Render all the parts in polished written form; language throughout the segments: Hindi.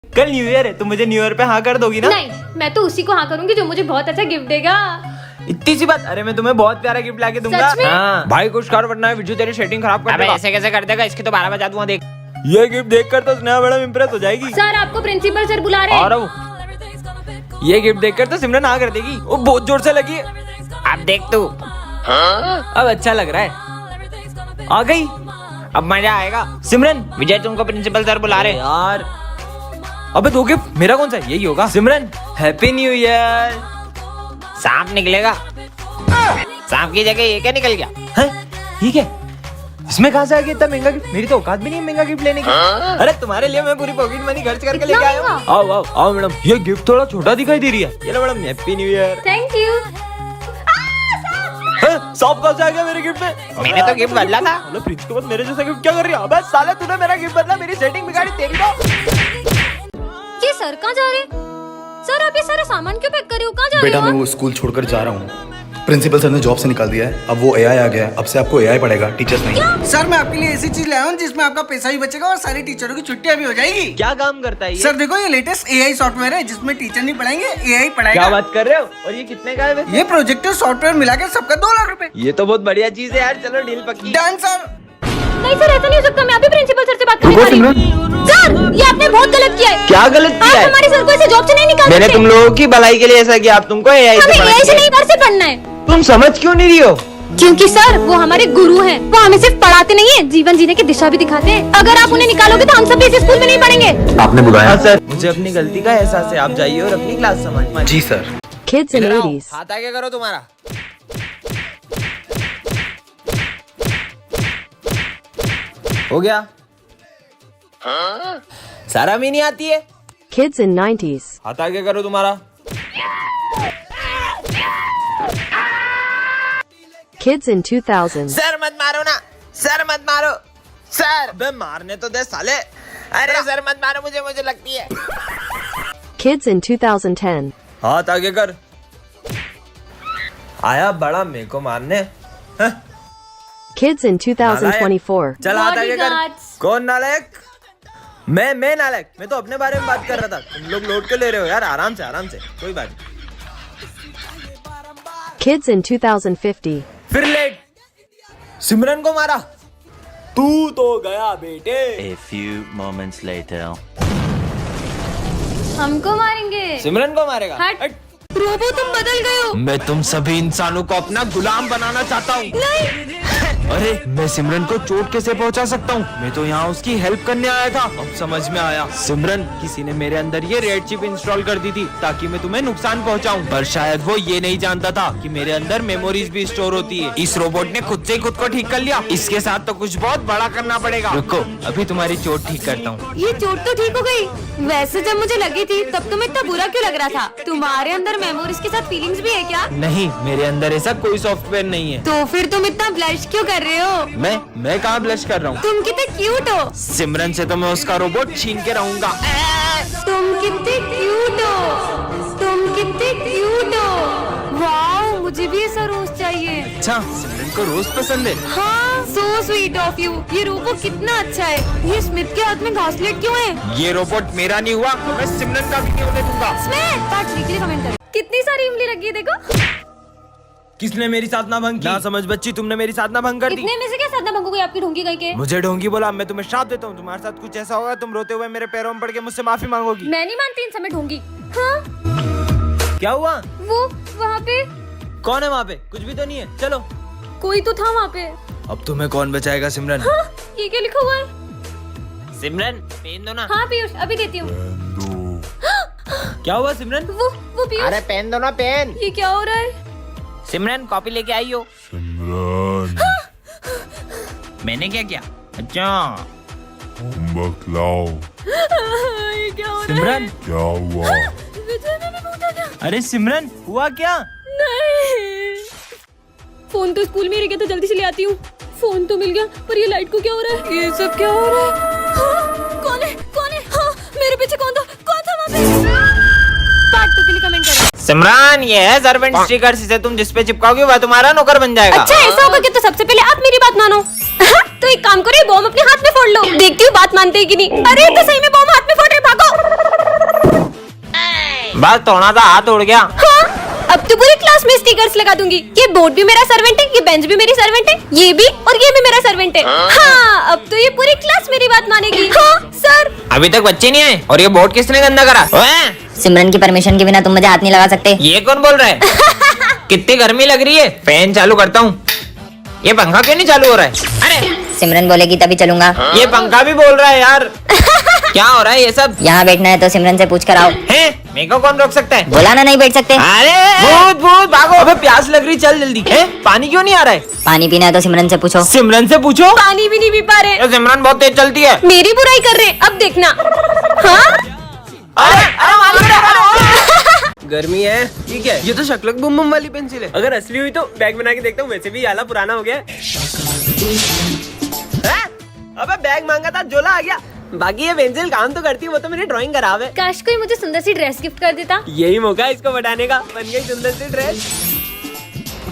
कल न्यू ईयर है, तुम मुझे न्यू ईयर पे हाँ कर दोगी ना? नहीं, मैं तो उसी को हाँ करूंगी जो मुझे बहुत अच्छा गिफ्ट देगा। इतनी सी बात। अरे मैं तुम्हें बहुत प्यारा गिफ्ट लाके दूंगा। सच में? हाँ। भाई कुछ कर वरना विजू तेरी सेटिंग खराब कर अबे देगा। ऐसे कैसे कर देगा, इसकी तो 12 बजा दूंगा देख। ये गिफ्ट देखकर तो स्नेहा मैडम इंप्रेस हो जाएगी। सर आपको प्रिंसिपल सर बुला रहे और हैं। ये गिफ्ट देखकर तो सिमरन हाँ कर देगी। वो बहुत जोर से लगी है। अब देख तू, अब अच्छा लग रहा है। आ गई। अब मजा आएगा। सिमरन विजय तुमको प्रिंसिपल सर बुला रहे हैं। यार अबे दो गिफ्ट, मेरा कौन सा है? यही होगा। सिमरन हैप्पी न्यू ईयर। सांप निकलेगा। सांप की जगह ये क्या निकल गया? है ठीक है। इसमें कहाँ से आ गया इतना महंगा गिफ्ट? मेरी तो औकात भी नहीं है महंगा गिफ्ट लेने की। अरे तुम्हारे लिए मैं पूरी पॉकेट मनी खर्च करके लेके आया हूँ। आओ आओ आओ मैडम, ये गिफ्ट थोड़ा छोटा दिखाई दे रही है। ये लो madam, happy new year. Thank you. सांप कहाँ से आ गया मेरे गिफ्ट में? मैंने तो गिफ्ट बदला था। मतलब फ्रिज के बाद मेरे जैसा गिफ्ट क्या कर रही है? अबे साले तूने मेरा गिफ्ट बदला, मेरी सेटिंग बिगाड़ी तेरी तो। ये सर कहाँ जा रहे? सर आप ये सारा सामान क्यों पैक कर रहे हो? कहाँ जा रहे बेटा हो? मैं वो स्कूल छोड़कर जा रहा हूँ। प्रिंसिपल सर ने जॉब से निकाल दिया है। अब वो एआई आ गया है। अब से आपको एआई पढ़ेगा, टीचर्स नहीं। सर मैं आपके लिए ऐसी चीज लाया हूँ जिसमें आपका पैसा भी बचेगा और सारी टीचरों की छुट्टियां भी हो जाएगी। क्या काम करता है ये? सर देखो ये लेटेस्ट एआई सॉफ्टवेयर है जिसमें टीचर नहीं पढ़ाएंगे, एआई क्या पढ़ाएगा। बात कर रहे हो? और ये कितने का है वैसे? ये प्रोजेक्टर सॉफ्टवेयर मिला के सबका 2 लाख रुपए। ये तो बहुत बढ़िया चीज है यार। चलो डील पक्की। Done sir. नहीं सर ऐसा नहीं हो सकता, मैं अभी प्रिंसिपल सर से बात करने वाली हूँ। सर ये आपने बहुत गलत किया है। क्या गलत आप किया है? हमारे सर को ऐसे जॉब से नहीं निकाल मैंने सकते। तुम लोगों की भलाई के लिए ऐसा किया। अब तुमको एआई से हमें पढ़ना एआई से चाहिए। नहीं घर से पढ़ना है। तुम समझ क्यों नहीं रही हो? क्योंकि सर वो हमारे गुरु हैं। वो हमें सिर्फ पढ़ाते नहीं है, जीवन जीने की दिशा भी दिखाते हैं। अगर आप उन्हें निकालोगे तो हम सब भी इस स्कूल में नहीं पढ़ेंगे। आपने बुलाया? हाँ सर, मुझे अपनी गलती का एहसास है। आप जाइए और अपनी क्लास संभालिए। जी सर। Kids in 80s. हाथ आगे करो तुम्हारा। हो गया। सारा भी नहीं आती है। Kids in 90s. हाथ आगे करो तुम्हारा। Kids in 2000s. सर मत मारो ना, सर मत मारो सर। बे मारने तो दे साले। अरे सर मत मारो, मुझे लगती है। Kids in 2010. हाथ आगे कर। आया बड़ा मेरे को मारने। हैं? Kids in 2024. चल हाथ आगे कर। Bodyguards. कौन नालायक? मैं नालायक? मैं तो अपने बारे में बात कर रहा था। तुम लोग लोड क्यों ले रहे हो यार? आराम से कोई बात नहीं। Kids in 2050. फिर लेट। सिमरन को मारा। तू तो गया बेटे। A few moments later. हमको मारेंगे। सिमरन को मारेगा? हट। रोबो तुम बदल गए हो। मैं तुम सभी इंसानों को अपना गुलाम बनाना चाहता हूँ। अरे मैं सिमरन को चोट कैसे पहुंचा सकता हूँ? मैं तो यहाँ उसकी हेल्प करने आया था। अब समझ में आया। सिमरन, किसी ने मेरे अंदर ये रेड चिप इंस्टॉल कर दी थी ताकि मैं तुम्हें नुकसान पहुँचाऊँ। पर शायद वो ये नहीं जानता था कि मेरे अंदर मेमोरीज भी स्टोर होती है। इस रोबोट ने खुद से ही खुद को ठीक कर लिया। इसके साथ तो कुछ बहुत बड़ा करना पड़ेगा। रुको, अभी तुम्हारी चोट ठीक करता हूँ। ये चोट तो ठीक हो गई। वैसे जब मुझे लगी थी तब तुम्हें इतना बुरा क्यों लग रहा था? तुम्हारे अंदर मेमोरीज के साथ फीलिंग्स भी है क्या? नहीं, मेरे अंदर ऐसा कोई सॉफ्टवेयर नहीं है। तो फिर तुम इतना ब्लश क्यों कर रहे हो? मैं कहाँ ब्लश कर रहा हूँ? तुम कितने क्यूट हो। सिमरन से तो मैं उसका रोबोट छीन के रहूंगा। तुम कितने क्यूट हो। तुम कितने क्यूट हो। वाओ, मुझे भी ऐसा रोज चाहिए। अच्छा, सिमरन को रोज पसंद है। हाँ, सो स्वीट ऑफ यू। ये रोबो कितना अच्छा है। ये स्मिथ के हाथ में घासलेट क्यों है? ये रोबोट मेरा नहीं हुआ तो मैं सिमरन का भी नहीं होने दूंगा। स्मिथ, पार्ट 3 के लिए कमेंट करो। कितनी सारी इमली लगी है देखो। किसने मेरी साधना भंग की? ना समझ बच्ची, तुमने मेरी साधना भंग कर दी। इतने में से क्या साधना भंग हो गई आपकी ढोंगी गई के? मुझे ढोंगी बोला, मैं तुम्हें श्राप देता हूँ। तुम्हारे साथ कुछ ऐसा होगा, तुम रोते हुए मेरे पैरों में पड़ के मुझसे माफी मांगोगी। मैं नहीं मानती इन समय ढोंगी। हाँ, क्या हुआ? वो वहाँ पे कौन है वहाँ पे? कुछ भी तो नहीं है। चलो। कोई तो था वहाँ पे। अब तुम्हें कौन बचाएगा सिमरन? हाँ, ये क्या लिखा हुआ है? सिमरन पेन दो ना। हाँ पीयूष, अभी देती हूँ। क्या हुआ सिमरन? वो पीयूष, अरे पेन दो ना, पेन। ये क्या हो रहा है? सिमरन कॉपी लेके आई हो। मैंने क्या किया? अच्छा होमवर्क लाओ। ये क्या हो रहा है? सिमरन क्या हुआ? विजय मैंने पूछा क्या? अरे सिमरन, हुआ क्या? नहीं, फोन तो स्कूल में ही रह गया था, जल्दी से ले आती हूँ। फोन तो मिल गया, पर ये लाइट को क्या हो रहा है? ये सब क्या हो रहा है? हाँ, कौन है? कौन है? हाँ, मेरे पीछे कौन था? कौन था वहाँ पे? पार्ट 2 के लिए कमेंट करो। सिमरन, ये है सर्वेंट स्टिकर। इसे तुम जिस पे चिपकाओगे वह तुम्हारा नौकर बन जाएगा। अच्छा ऐसा होगा कि तो सबसे पहले आप मेरी बात मानो। तो एक काम करो, ये बॉम्ब अपने हाथ में फोड़ लो। देखती हूँ बात मानते हैं कि नहीं। अरे तो सही में बॉम्ब हाथ में फोड़ रहे, भागो। बस थोड़ा सा हाथ उड़ गया। हाँ, अब तो पूरी क्लास में स्टिकर्स लगा दूंगी। ये बोर्ड भी मेरा सर्वेंट है, ये बेंच भी मेरी सर्वेंट है, ये भी और ये भी मेरा सर्वेंट है। हाँ, अब तो ये पूरी क्लास मेरी बात मानेगी। हाँ सर। अभी तक बच्चे नहीं आए और ये बोर्ड किसने गंदा करा? ओए, सिमरन की परमिशन के बिना तुम मुझे हाथ नहीं लगा सकते। ये कौन बोल रहा है? कितनी गर्मी लग रही है। फैन चालू करता हूँ। ये पंखा क्यों नहीं चालू हो रहा है? अरे सिमरन बोलेगी तभी चलूंगा। ये पंखा भी बोल रहा है यार। क्या हो रहा है ये सब? यहाँ बैठना है तो सिमरन से पूछ कर आओ। हैं? मेरे को कौन रोक सकता है? बोला ना नहीं बैठ सकते। अरे भूत भूत भागो। अबे प्यास लग रही, चल जल्दी। हैं? पानी क्यों नहीं आ रहा है? पानी पीना है तो सिमरन से पूछो। सिमरन से पूछो। पानी भी नहीं पी पा रहे। ये सिमरन बहुत तेज चलती है। मेरी बुराई कर रहे हैं, अब देखना। हाँ? गर्मी है, ठीक है। ये तो शक्लक बुम बुम वाली पेंसिल है। अगर असली हुई तो बैग बना के देखता हूँ। वैसे भी आला पुराना हो गया है। अबे बैग मांगा था, झोला आ गया। बाकी ये पेंसिल काम तो करती है, वो तो मेरी ड्राइंग खराब है। काश कोई मुझे सुंदर सी ड्रेस गिफ्ट कर देता। यही मौका है इसको बढ़ाने का। बन गई सुंदर सी ड्रेस।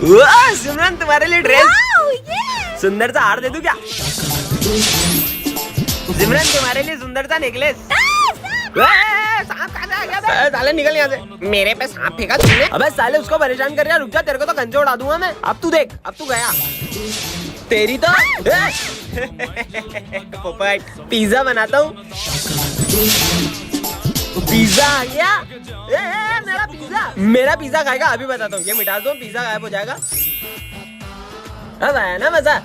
वाह, सिमरन तुम्हारे लिए ड्रेस। सुंदर सा हार दे दूं क्या? सिमरन तुम्हारे लिए सुंदर सा नेकलेस। सांप कहाँ से आ गया बे? साले निकल यहाँ से। मेरे पे सांप फेंका तुमने? अबे साले उसको परेशान कर यार, रुक जा, तेरे को तो कंचे उड़ा दूंगा मैं। अब तू देख, अब तू गया। तेरी तो पोपट। पिज्जा बनाता हूँ। पिज्जा आ गया। मेरा पिज्जा। मेरा पिज्जा खाएगा, अभी बताता हूँ। ये मिटा दो, पिज्जा गायब हो जाएगा। अब आया ना मजा?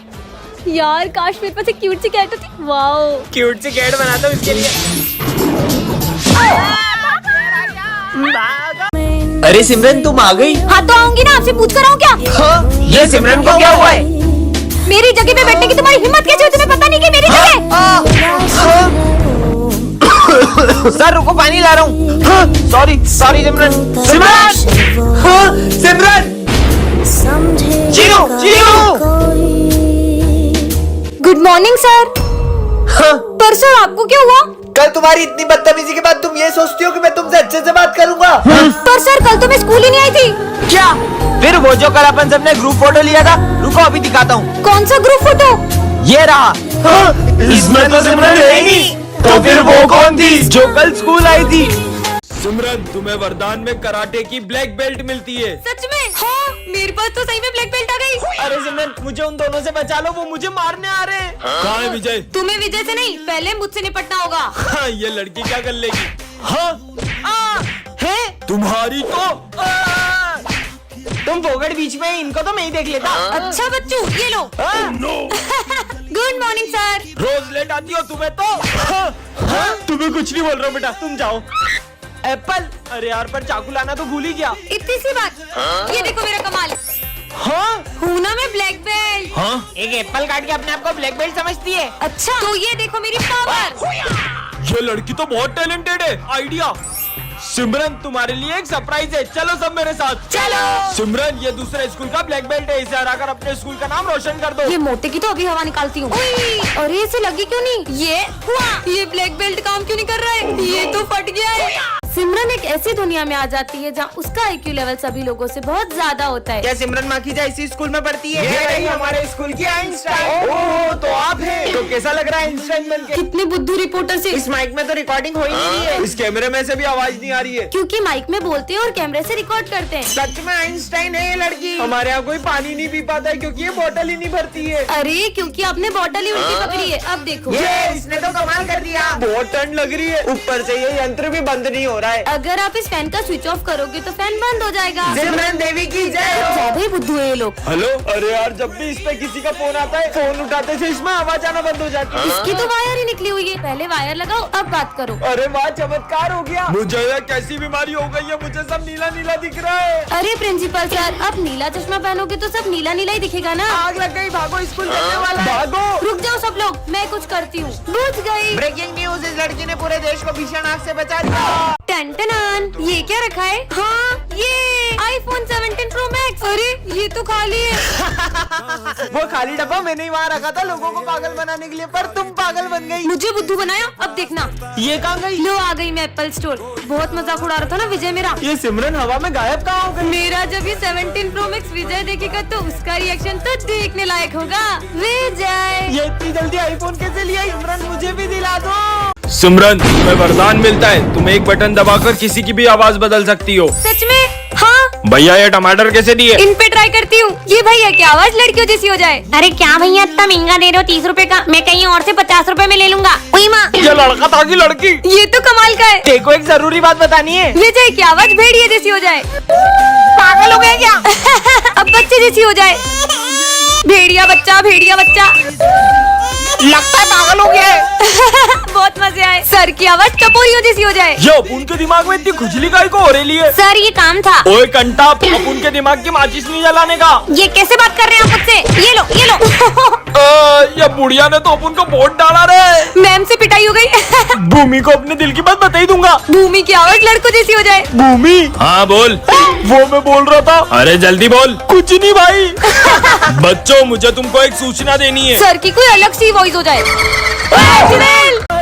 यार काश मेरे पास एक क्यूट सी कैट होती। वाओ, क्यूट सी कैट बनाता हूँ इसके लिए। अरे सिमरन तुम आ गई? हाँ तो आऊंगी ना, आपसे पूछ कर आऊँ क्या? हाँ, ये सिमरन को क्या हुआ है? मेरी जगह पे बैठने की तुम्हारी हिम्मत कैसे हुई? तुम्हें पता नहीं कि मेरी जगह। सर रुको, पानी ला रहा हूँ। Sorry sorry Simran. सिमरन, हाँ, Simran, Chinu Chinu. Good morning sir. पर सर आपको क्या हुआ? कल तुम्हारी इतनी बदतमीजी के बाद तुम ये सोचती हो कि मैं तुमसे अच्छे से बात करूंगा? पर सर कल तो मैं स्कूल ही नहीं आई थी। क्या? फिर वो जो कल अपन सबने ग्रुप फोटो लिया था, रुको अभी दिखाता हूँ। कौन सा ग्रुप फोटो? ये रहा। इसमें तो सिमरन रहेगी। तो फिर वो कौन थी जो कल स्कूल आई थी? सिमरन, तुम्हें वरदान में कराटे की ब्लैक बेल्ट मिलती है। सच में? हाँ, मेरे पास तो सही में ब्लैक बेल्ट आ गई। अरे सिमरन, मुझे उन दोनों से बचा लो, वो मुझे मारने आ रहे हैं। कहाँ है विजय? तुम्हें विजय से नहीं, पहले मुझसे निपटना होगा। हाँ, ये लड़की क्या कर लेगी? हाँ, है तुम्हारी तो तुम फोगड़ बीच में, इनको तो मैं ही देख लेता। अच्छा बच्चू, ये लो। Good morning sir. रोज लेट आती हो तुम्हें तो। तुम्हें कुछ नहीं बोल रहा हूँ बेटा, तुम जाओ। एप्पल, अरे यार पर चाकू लाना तो भूल ही गया। इतनी सी बात। ये देखो मेरा कमाल। हाँ, हूँ ना मैं ब्लैक बेल्ट। हाँ, एक एप्पल काट के अपने आप को ब्लैक बेल्ट समझती है। अच्छा तो ये देखो मेरी पावर। ये लड़की तो बहुत टैलेंटेड है। आइडिया। सिमरन, तुम्हारे लिए एक सरप्राइज है, चलो सब मेरे साथ। चलो। सिमरन, ये दूसरे स्कूल का ब्लैक बेल्ट है, इसे हराकर अपने स्कूल का नाम रोशन कर दो। ये मोटे की तो अभी हवा निकालती हूँ। अरे इसे लगी क्यों नहीं? ये हुआ। ये ब्लैक बेल्ट काम क्यों नहीं कर रहा है? ये तो फट गया है। सिमरन एक ऐसी दुनिया में आ जाती है जहाँ उसका IQ लेवल सभी लोगों से बहुत ज्यादा होता है। क्या सिमरन माखीजा इसी स्कूल में पढ़ती है? ये रही हमारे स्कूल की आइंस्टाइन। ओह, तो आप हैं। तो कैसा लग रहा है आइंस्टाइन बनके? कितने बुद्धू रिपोर्टर से। इस माइक में तो रिकॉर्डिंग हो ही नहीं रही है। इस कैमरे में से भी आवाज नहीं आ रही है। क्योंकि माइक में बोलते हैं और कैमरे से रिकॉर्ड करते हैं। सच में आइंस्टाइन है ये लड़की। हमारे यहाँ कोई पानी नहीं पी पाता है क्योंकि ये बोतल ही नहीं भरती है। अरे क्योंकि आपने बॉटल ही उल्टी पकड़ी है। अब देखो, ये इसने तो कमाल कर दिया। बहुत ठंड लग रही है, ऊपर से ये यंत्र भी बंद नहीं हो रहा है। अगर आप इस फैन का स्विच ऑफ करोगे तो फैन बंद हो जाएगा। सिमरन देवी की जय हो। ज्यादा ही बुद्धू है ये लोग। हेलो, अरे यार जब भी इस पे किसी का फोन आता है, फोन उठाते से इसमें आवाज आना बंद हो जाती है। इसकी तो वायर ही निकली हुई है। पहले वायर लगाओ, अब बात करो। अरे वाह, चमत्कार हो गया। मुझे ये कैसी बीमारी हो गई है, मुझे सब नीला नीला दिख रहा है। अरे प्रिंसिपल सर, अब नीला चश्मा पहनोगे तो सब नीला नीला ही दिखेगा ना। आग लग गई, भागो, स्कूल जाने वाला है। भागो। रुक जाओ सब लोग, मैं कुछ करती हूँ। बुझ गई। ब्रेकिंग न्यूज, इस लड़की ने पूरे देश को भीषण आग से बचा दिया। टन ये क्या रखा है? हाँ, ये iPhone 17 Pro Max। अरे ये तो खाली है। वो खाली डब्बा मैंने ही वहाँ रखा था लोगों को पागल बनाने के लिए, पर तुम पागल बन गई। मुझे बुद्धू बनाया, अब देखना। ये कहाँ गई? लो आ गई मैं एप्पल स्टोर। बहुत मजाक उड़ा रहा था ना विजय मेरा। ये सिमरन हवा में गायब कहाँ हो गई? मेरा जब ये 17 Pro Max विजय देखेगा तो उसका रिएक्शन तो देखने लायक होगा। विजय, ये इतनी जल्दी आईफोन कैसे लिया? सिमरन मुझे भी दिला दो। सिमरन, तुम्हें वरदान मिलता है, तुम एक बटन दबाकर किसी की भी आवाज बदल सकती हो। सच में? हाँ, भैया ये टमाटर कैसे दिए? इन पे ट्राई करती हूँ। ये भैया की आवाज लड़कियों जैसी हो जाए। अरे क्या भैया इतना महंगा दे रहे हो 30 रुपए का, मैं कहीं और से 50 रुपए में ले लूंगा। उई माँ, ये लड़का था कि लड़की? ये तो कमाल का है। देखो एक जरूरी बात बतानी है। विजय की आवाज भेड़िए जैसी हो जाए। पागल हो गए क्या? अब बच्चे जैसी हो जाए। भेड़िया बच्चा, भेड़िया बच्चा। लगता है पागल हो गया है। बहुत मजे आए। सर की आवाज टपोरियों जैसी हो जाए। ये अपुन के दिमाग में इतनी खुजली काहे को हो रही है? सर ये काम था। ओए कंटा, अपुन के दिमाग की माचिस नहीं जलाने का। ये कैसे बात कर रहे हैं आप मुझसे? ये लो ये लो। ये बुढ़िया ने तो अपुन को वोट डाला रे। मैम से पिटाई हो गई। भूमि को अपने दिल की बात बता ही दूंगा। भूमि की आवाज लड़कों जैसी हो जाए। भूमि? हाँ बोल। वो मैं बोल रहा था। अरे जल्दी बोल। कुछ नहीं भाई। बच्चों, मुझे तुमको एक सूचना देनी है। सर की कोई अलग सी वॉइस हो जाए।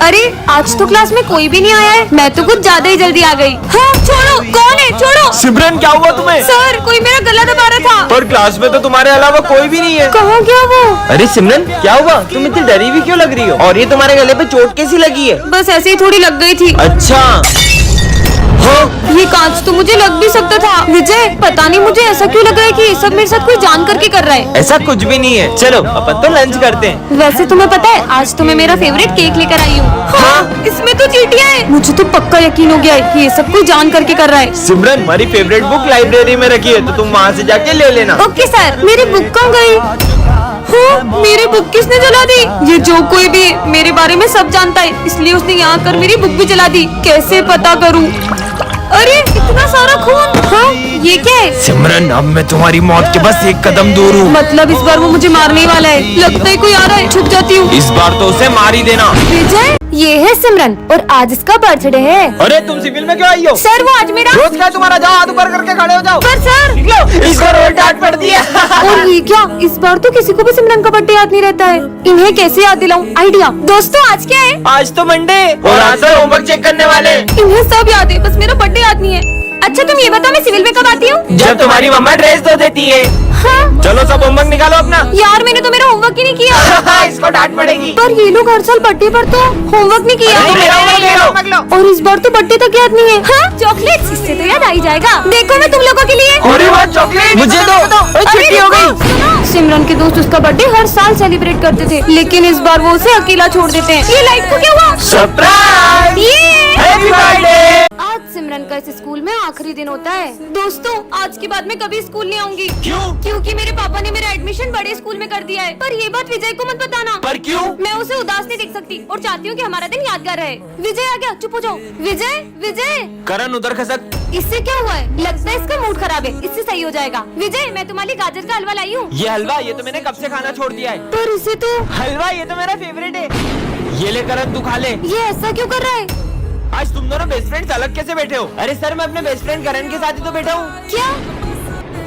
अरे आज तो क्लास में कोई भी नहीं आया है। मैं तो कुछ ज्यादा ही जल्दी आ गई। हाँ, छोड़ो, कौन है? छोड़ो। सिमरन, क्या हुआ तुम्हें? सर, कोई मेरा गला दबा रहा था। पर क्लास में तो तुम्हारे अलावा कोई भी नहीं है। कहाँ गया वो? अरे सिमरन, क्या हुआ? तुम इतनी डरी हुई क्यों लग रही हो? और ये तुम्हारे गले पे चोट कैसी लगी है? बस ऐसे ही थोड़ी लग गई थी। अच्छा। ये कांच तो मुझे लग भी सकता था। विजय, पता नहीं मुझे ऐसा क्यों लग रहा है कि ये सब मेरे साथ कोई जान करके कर रहा है। ऐसा कुछ भी नहीं है। चलो अपन तो लंच करते हैं। वैसे तुम्हें पता है, आज तो मैं मेरा फेवरेट केक लेकर आई हूँ। हाँ, इसमें तो चींटियां हैं। मुझे तो पक्का यकीन हो गया है कि ये सब कोई जान करके कर रहा है। सिमरन, हमारी फेवरेट बुक लाइब्रेरी में रखी है, तो तुम वहाँ से जाके ले लेना। Okay sir. मेरी बुक कहाँ गई? हाँ, मेरी बुक किसने जला दी? ये जो कोई भी मेरे बारे में सब जानता है, इसलिए उसने यहाँ कर मेरी बुक भी जला दी। कैसे पता करूँ? अरे इतना सारा खून। हाँ, ये क्या है? सिमरन, अब मैं तुम्हारी मौत के बस एक कदम दूर हूँ। मतलब इस बार वो मुझे मारने ही वाला है। लगता है कोई आ रहा है। छुप जाती हूँ। इस बार तो उसे मार ही देना। विजय, ये है सिमरन और आज इसका बर्थडे है। अरे तुम सिविल में क्यों आई हो? सर, वो आज मेरा रोज का तुम्हारा, जाओ हाथ ऊपर करके खड़े हो जाओ। पर सर, इसको रोज डांट पड़ती है। और ये क्या? इस बार तो किसी को भी सिमरन का बर्थडे याद नहीं रहता है। इन्हें कैसे याद दिलाऊं? आइडिया। दोस्तों, आज क्या है? आज तो मंडे और आज तो होमवर्क चेक करने वाले। इन्हें सब याद है, बस मेरा बर्थडे याद नहीं है। अच्छा तुम ये बताओ, मैं सिविल में कब आती हूँ? जब तुम्हारी मम्मा ड्रेस धो देती है। हाँ? चलो सब होमवर्क निकालो अपना। यार, मैंने तो मेरा होमवर्क ही नहीं किया। इसको डांट पड़ेगी। पर ये लोग हर साल बर्थडे पर तो होमवर्क नहीं किया। और इस बार तो बर्थडे तक याद नहीं है। हाँ? चॉकलेट, इससे तो याद आ ही जाएगा। देखो मैं तुम लोगों के लिए। अरे वाह, चॉकलेट मुझे दो। छुट्टी हो गई। सिमरन के दोस्त उसका बर्थडे हर साल सेलिब्रेट करते थे, लेकिन इस बार वो उसे अकेला छोड़ देते हैं। ये लाइट को क्या हुआ? सरप्राइज! Happy birthday! आज सिमरन का इस स्कूल में आखिरी दिन होता है। दोस्तों, आज के बाद मैं कभी स्कूल नहीं आऊंगी। क्यों? क्योंकि मेरे पापा ने मेरा एडमिशन बड़े स्कूल में कर दिया है। पर ये बात विजय को मत बताना। पर क्यों? मैं उसे उदास नहीं देख सकती और चाहती हूँ कि हमारा दिन यादगार रहे। विजय आ गया, चुप हो जाओ। विजय, विजय, करण उधर खसक। इससे क्या हुआ है? लगता है इसका मूड खराब है। इससे सही हो जाएगा। विजय, मैं तुम्हारी गाजर का हलवा लाई हूँ। ये हलवा, ये तो मैंने कब से खाना छोड़ दिया है। पर इसे तो हलवा, ये तो मेरा फेवरेट है। ये ले करण, तू खा ले। ये ऐसा क्यों कर रहा है? आज तुम दोनों बेस्ट फ्रेंड्स अलग कैसे बैठे हो? अरे सर, मैं अपने बेस्ट फ्रेंड करण के साथ ही तो बैठा हूँ। क्या?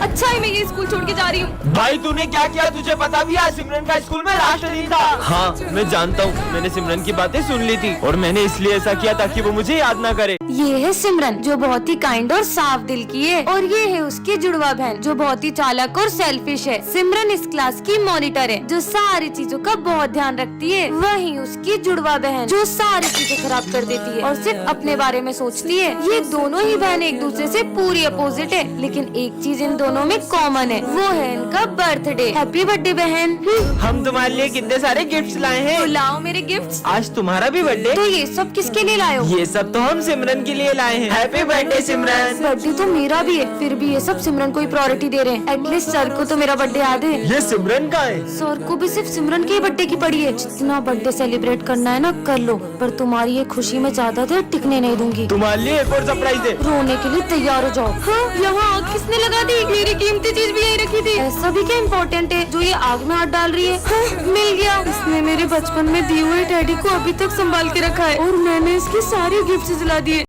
अच्छा है, मैं ये स्कूल छोड़ के जा रही हूँ। भाई तूने क्या किया? तुझे पता भी आज सिमरन का स्कूल में लास्ट दिन था। हाँ, मैं जानता हूँ। मैंने सिमरन की बातें सुन ली थी और मैंने इसलिए ऐसा किया ताकि वो मुझे याद ना करे। ये है सिमरन, जो बहुत ही काइंड और साफ दिल की है। और ये है उसकी जुड़वा बहन, जो बहुत ही चालाक और सेल्फिश है। सिमरन इस क्लास की मॉनिटर है, जो सारी चीजों का बहुत ध्यान रखती है। वहीं उसकी जुड़वा बहन, जो सारी चीजें खराब कर देती है और सिर्फ अपने बारे में सोचती है। ये दोनों ही बहन एक दूसरे से पूरी अपोजिट है, लेकिन एक चीज इन दोनों में कॉमन है, वो है इनका बर्थडे। हैप्पी बर्थडे बहन। हम तुम्हारे लिए कितने सारे गिफ्ट्स लाए हैं। तो लाओ मेरे गिफ्ट्स। आज तुम्हारा भी बर्थडे। तो ये सब किसके लिए लाए हो? ये सब तो हम सिमरन के लिए लाए हैं। हैप्पी बर्थडे सिमरन। बर्थडे तो मेरा भी है, फिर भी ये सब सिमरन को ही प्रायोरिटी दे रहे हैं। एटलीस्ट सर को तो मेरा बर्थडे याद है। ये सिमरन का है। सर को भी सिर्फ सिमरन के ही बर्थडे की पड़ी है। जितना बर्थडे सेलिब्रेट करना है ना कर लो, पर तुम्हारी ये खुशी में ज्यादा देर टिकने नहीं दूंगी। तुम्हारे लिए एक और सरप्राइज है। रोने के लिए तैयार हो जाओ। हाँ, यहाँ आग किसने लगा दी? मेरी कीमती चीज भी यही रखी थी। ऐसा भी क्या इम्पोर्टेंट है जो ये आग में हाथ डाल रही है? हाँ, मिल गया। इसने मेरे बचपन में दिए हुए टेडी को अभी तक संभाल के रखा है और मैंने इसकी सारी गिफ्ट जला दिए।